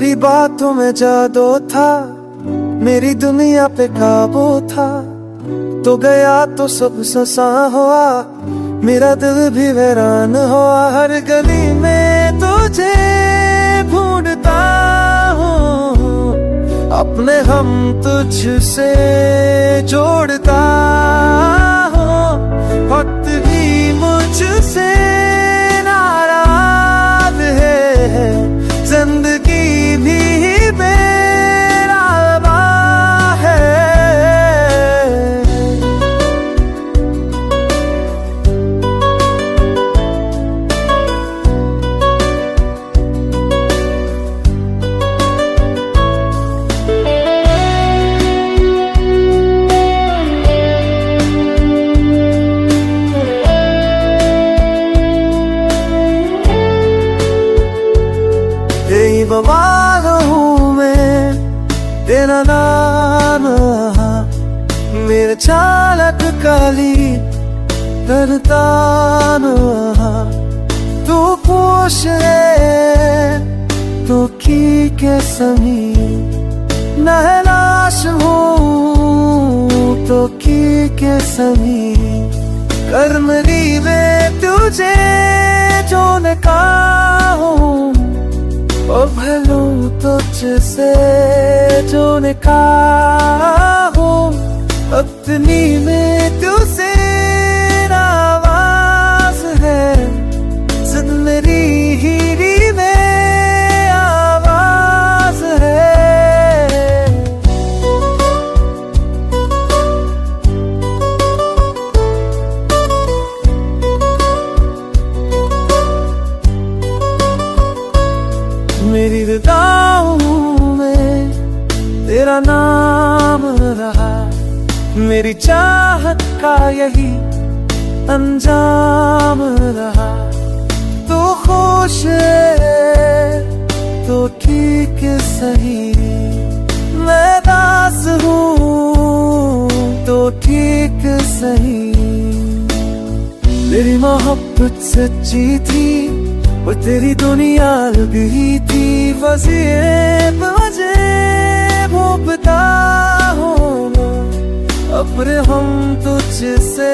तेरी बातों में जादू था, मेरी दुनिया पे काबू था। तो गया तो सब ससा हुआ, मेरा दिल भी वीरान हुआ। हर गली में तुझे ढूंढता हूँ, अपने हम तुझसे जोड़ता हूँ। वक्त भी मुझसे नाराज है, जिंदगी भी बेराबा है। बवाल हूँ मैं, तेरा नाम मेरे चालक काली करता तू खुश है तो की के समी नहलाश हूँ तो की के समी कर्मरी में तुझे जो ने कहा हूँ और भलो तुझसे जो ने कहा हूँ। अपनी में तुझसे आवाज है, जिन मेरी हीरी में आवाज है। मेरी रदाओं में तेरा नाम रहा, मेरी चाहत का यही अंजाम रहा। तू खुश है तो ठीक सही, मैं दास हूँ तो ठीक सही। मेरी मोहब्बत सच्ची थी, वो तेरी दुनिया लगी थी। वज़ीब मुझे भूखता हूँ, अपने हम तुझसे